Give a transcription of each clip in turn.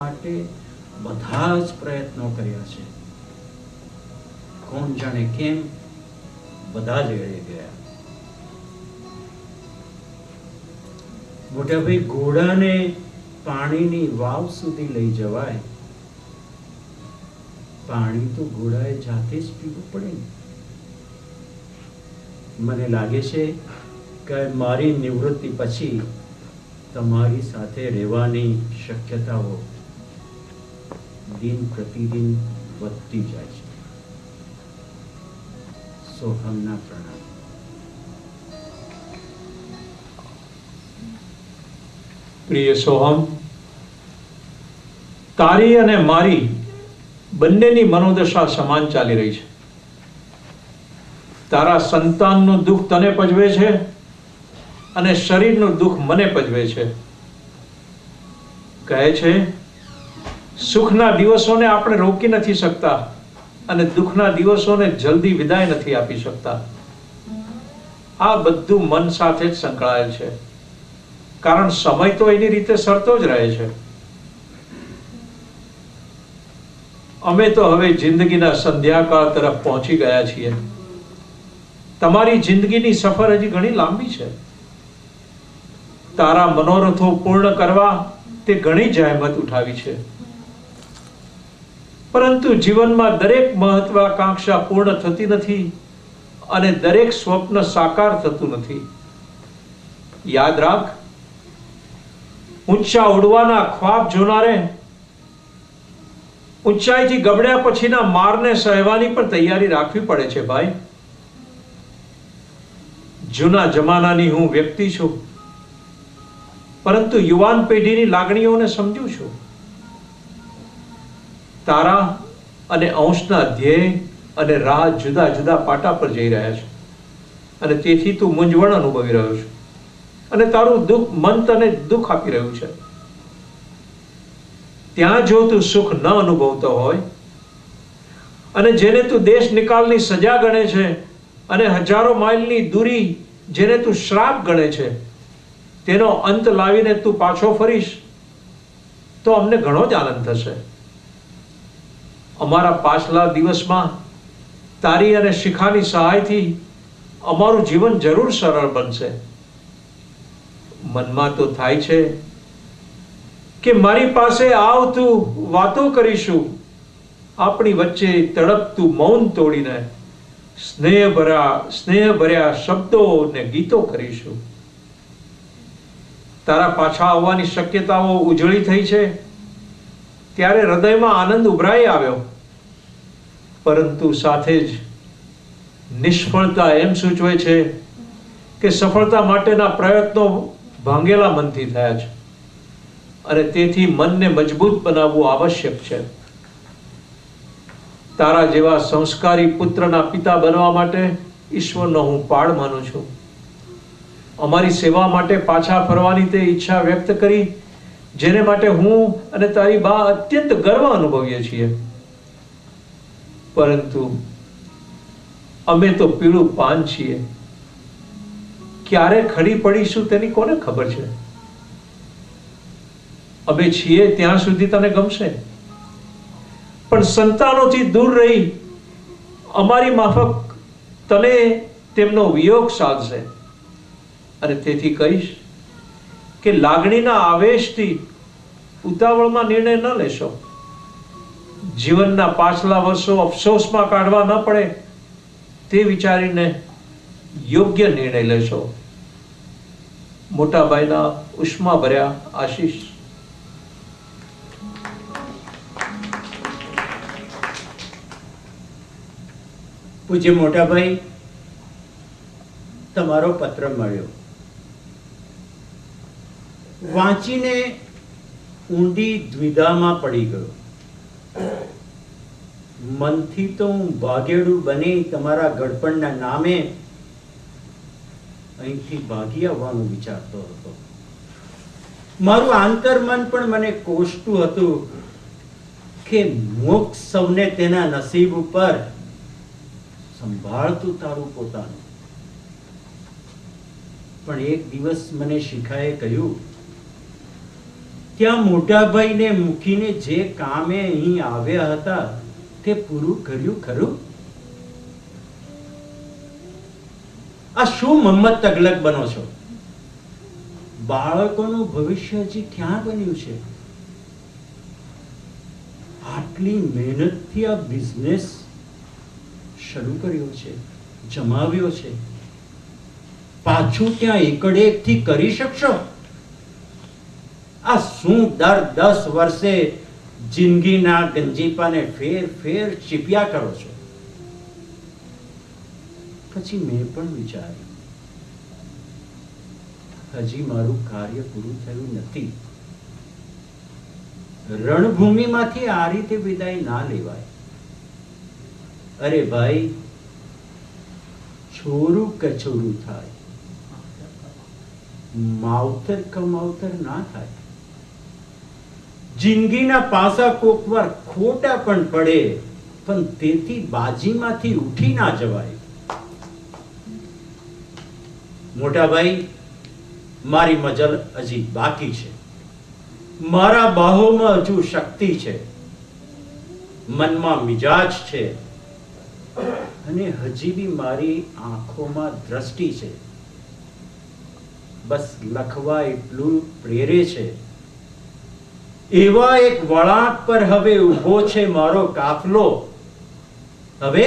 માટે બધા જ પ્રયત્નો કર્યા છે. કોણ જાણે કેમ બધા જ એળે ગયા. મોટા ભાઈ, ઘોડાને પાણીની વાવ સુધી લઈ જવાય, પાણી તો ઘોડાએ જાતે જ પીવું પડે ને. મને લાગે છે કે મારી નિવૃત્તિ પછી તમારી સાથે રહેવાની શક્યતાઓ દિન પ્રતિદિન વધતી જાય છે. સોહમના પ્રણામ. પ્રિય સોહમ, તારી અને મારી બંનેની મનોદશા સમાન ચાલી રહી છે. તારા સંતાનનું દુઃખ તને પજવે છે અને શરીરનું દુઃખ મને પજવે છે. કહે છે, સુખના દિવસોને આપણે રોકી નથી શકતા અને દુઃખના દિવસોને જલ્દી વિદાય નથી આપી શકતા. આ બધું મન સાથે જ સંકળાયેલ છે, કારણ સમય તો એની રીતે સરતો જ રહે છે. અમે તો હવે જિંદગીના સંધ્યાકાળ તરફ પહોંચી ગયા છીએ. તમારી જિંદગીની સફર હજી ઘણી લાંબી છે. તારા મનોરથો પૂર્ણ કરવા તે ઘણી જહેમત ઉઠાવી છે, પરંતુ જીવનમાં દરેક મહત્વાકાંક્ષા પૂર્ણ થતી નથી અને દરેક સ્વપ્ન સાકાર થતું નથી. યાદ રાખ, ઊંચા ઉડવાના ખ્વાબ જોનારે ઊંચાઈથી ગબડ્યા પછીના મારને સહેવાની પણ તૈયારી રાખવી પડે છે ભાઈ. જૂના જમાનાની હું વ્યક્તિ છું, પરંતુ યુવાન પેઢીની લાગણીઓને સમજું છું. તારા અને અંશના ધ્યેય અને રાહ જુદા જુદા પાટા પર જઈ રહ્યા છે અને તેથી તું મૂંઝવણ અનુભવી રહ્યો છે અને તારું દુઃખ મન તને દુઃખ આપી રહ્યું છે. ત્યાં જો તું સુખ ન અનુભવતો હોય અને જેને તું દેશ નિકાલની સજા ગણે છે અને હજારો માઇલની દૂરી જેને તું શ્રાપ ગણે છે, તેનો અંત લાવીને તું પાછો ફરીશ તો અમને ઘણો જ આનંદ થશે. અમારા પાછલા દિવસમાં તારી અને શિખાની સહાયથી અમારું જીવન જરૂર સરળ બનશે. મનમાં તો થાય છે કે મારી પાસે આવ, તું વાતો કરીશું, આપણી વચ્ચે તડપતું મૌન તોડીને સ્નેહભર્યા શબ્દો ને ગીતો કરીશું. તારા પાછા આવવાની શક્યતાઓ ઉજળી થઈ છે ત્યારે હૃદયમાં આનંદ ઉભરાઈ આવ્યો, પરંતુ સાથે જ નિષ્ફળતા એમ સૂચવે છે કે સફળતા માટેના પ્રયત્નો ભાંગેલા મનથી થયા છે અને તેથી મનને મજબૂત બનાવવું આવશ્યક છે. તારા જેવા સંસ્કારી પુત્રના પિતા બનવા માટે ઈશ્વરનો હું પાડ માનું છું. અમારી સેવા માટે પાછા ફરવાની તે ઈચ્છા વ્યક્ત કરી, જેને માટે હું અને તારી બા અત્યંત ગર્વ અનુભવીએ છીએ. પરંતુ અમે તો પીળું પાન છીએ, ક્યારે ખડી પડીશું તેની કોને ખબર છે. અમે છીએ ત્યાં સુધી તને ગમશે, પણ સંતાનોથી દૂર રહી અમારી માફક તને તેમનો વિયોગ સાધશે અને તેથી કહીશ કે લાગણીના આવેશથી ઉતાવળમાં નિર્ણય ન લેશો. જીવનના પાછલા વર્ષો અફસોસમાં કાઢવા ન પડે તે વિચારીને યોગ્ય નિર્ણય લેશો. મોટાભાઈના ઉષ્મા ભર્યા આશીષ. પૂજ્ય મોટાભાઈ, તમારો પત્ર મળ્યો. વાંચીને ઊંડી દ્વિધામાં પડી ગયો. મનથી તો હું ભાગેડું બની તમારા ગડપણના નામે અહીંથી ભાગી આવવાનું વિચારતો હતો. મારું આંતરમન પણ મને કોસતું હતું કે મોક્ષ સૌને તેના નસીબ ઉપર સંભાળતું તારું પોતાનું. પણ એક દિવસ મને શિખાએ કહ્યું ત્યાં મોટાભાઈને મૂકીને જે કામે અહીં આવ્યા હતા તે પૂરું કર્યું ખરું? આ શું મમ્મત તગલક બનો છો? બાળકોનું ભવિષ્ય હજી ક્યાં બન્યું છે? આટલી મહેનતથી આ બિઝનેસ શરૂ કર્યો છે, જમાવ્યો છે, પાછું ત્યાં એકડેકથી કરી શકશો? આ શું દર 10 વર્ષે જિંદગીના ગંજીપાને ફેર ફેર ચીપ્યા કરો છો? પછી મેં પણ વિચાર્યું હજી મારું કાર્ય પૂરું થયું નથી. રણભૂમિમાંથી આ રીતે વિદાય ના લેવાય. અરે ભાઈ, છોરું કચોરું થાય, માવતર કમાવતર ના થાય. જિંદગીના પાસા કોક વાર ખોટા પણ પડે, પણ તેથી બાજીમાંથી ઉઠી ના જવાય. મોટા ભાઈ, મારી મજલ હજી બાકી છે. મારા બાહોમાં હજુ શક્તિ છે, મનમાં મિજાજ છે, અને હજી બી મારી આંખોમાં દ્રષ્ટિ છે. બસ લખવા એટલું પ્રેરે છે. એવા એક વળાંક પર હવે ઊભો છે મારો કાફલો. હવે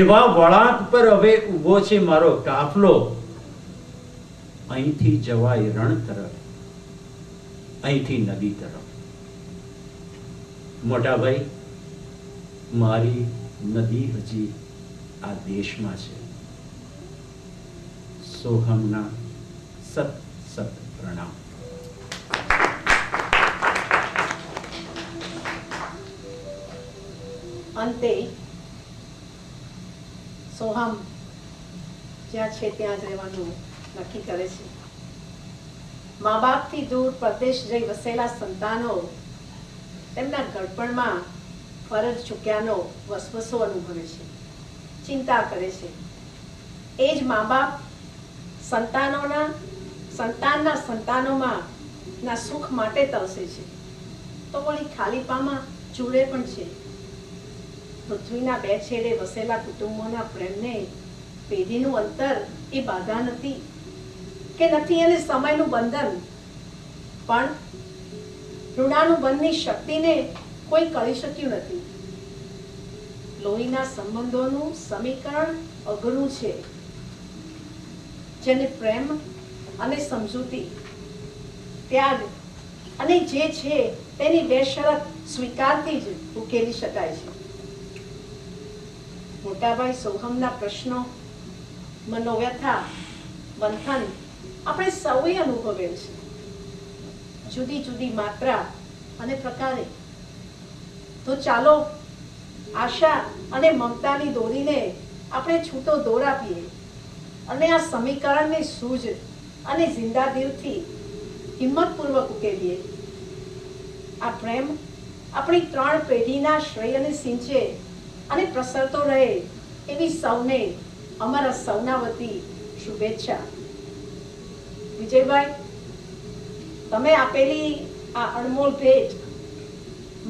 એવા વળાંક પર હવે ઊભો છે મારો કાફલો. અહીંથી જવાય રણ તરફ, અહીંથી નદી તરફ. મોટા ભાઈ, મારી નદી હજી આ દેશમાં છે. સોહમના સત સત પ્રણામ. અંતે સોહમ જ્યાં છે ત્યાં જ રહેવાનું નક્કી કરે છે. મા બાપથી દૂર પરદેશ જઈ વસેલા સંતાનો તેમના ગળપણમાં ફરજ ચૂક્યાનો વસવસો અનુભવે છે, ચિંતા કરે છે. એ જ મા બાપ સંતાનના સંતાનોમાં ના સુખ માટે તરસે છે, તો વળી ખાલીપામાં જુએ પણ છે. પૃથ્વીના બે છેડે વસેલા કુટુંબોના પ્રેમને પેઢીનું અંતર એ બાધા નથી કે નથી એને સમયનું બંધન, પણ ઋણાનુબંધની શક્તિને કોઈ કરી શક્યું નથી. લોહીના સંબંધોનું સમીકરણ અઘરું છે, જેને પ્રેમ અને સમજૂતી, ત્યાગ અને જે છે તેની બેશરત સ્વીકારથી જ ઉકેલી શકાય છે. મોટાભાઈ સોહમના પ્રશ્નો, મનોવ્યથા, મંથન આપણે સૌએ અનુભવેલ છે, જુદી જુદી માત્રા અને પ્રકારે. તો ચાલો આશા અને મમતાની દોરીને આપણે છૂટો દોર આપીએ અને આ સમીકરણને સૂઝ અને જિંદા દિલથી હિંમતપૂર્વક ઉકેલીએ. આ પ્રેમ આપણી 3 પેઢીના શ્રેયને સિંચે અને પ્રસરતો રહે એવી સૌને અમારા સૌના વતી શુભેચ્છા. વિજયભાઈ, તમે આપેલી આ અણમોલ ભેટ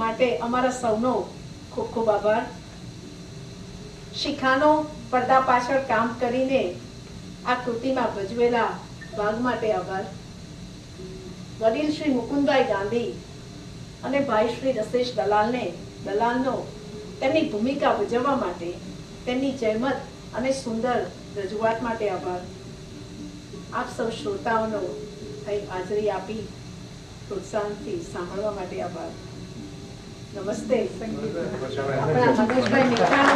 માટે અમારા સૌનો ખૂબ ખૂબ આભાર. શિખાનો પડદા પાછળ કામ કરીને આ કૃતિમાં ભજવેલા ભાગ માટે આભાર. વડીલ શ્રી મુકુંદભાઈ ગાંધી અને ભાઈ શ્રી રસેશ દલાલનો તેમની ભૂમિકા ભજવવા માટે, તેમની જહેમત અને સુંદર રજૂઆત માટે આભાર. આપ સૌ શ્રોતાઓનો અહીં હાજરી આપી પ્રોત્સાહનથી સાંભળવા માટે આભાર. નમસ્તે. આપણા મનોજભાઈ મિત્રાનો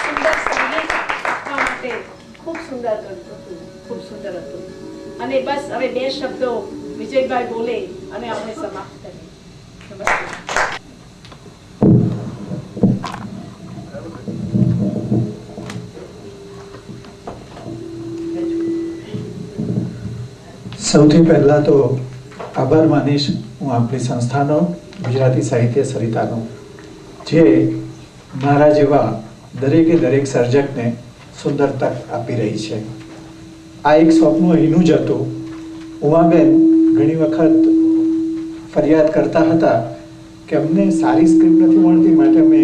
સુંદર સંગીત આપવા માટે ખૂબ સુંદર હતું. અને બસ હવે 2 શબ્દો વિજયભાઈ બોલે અને આપણે સમાપ્ત કરીએ. નમસ્તે. સૌથી પહેલા તો આભાર માનીશ હું આપણી સંસ્થાનો, ગુજરાતી સાહિત્ય સરિતાનો, જે મારા જેવા દરેકે દરેક સર્જકને સુંદર તક આપી રહી છે. આ એક સ્વપ્ન અહીંનું જ હતું. ઉમાબેન ઘણી વખત ફરિયાદ કરતા હતા કે અમને સારી સ્ક્રિપ્ટ નથી મળતી, માટે અમે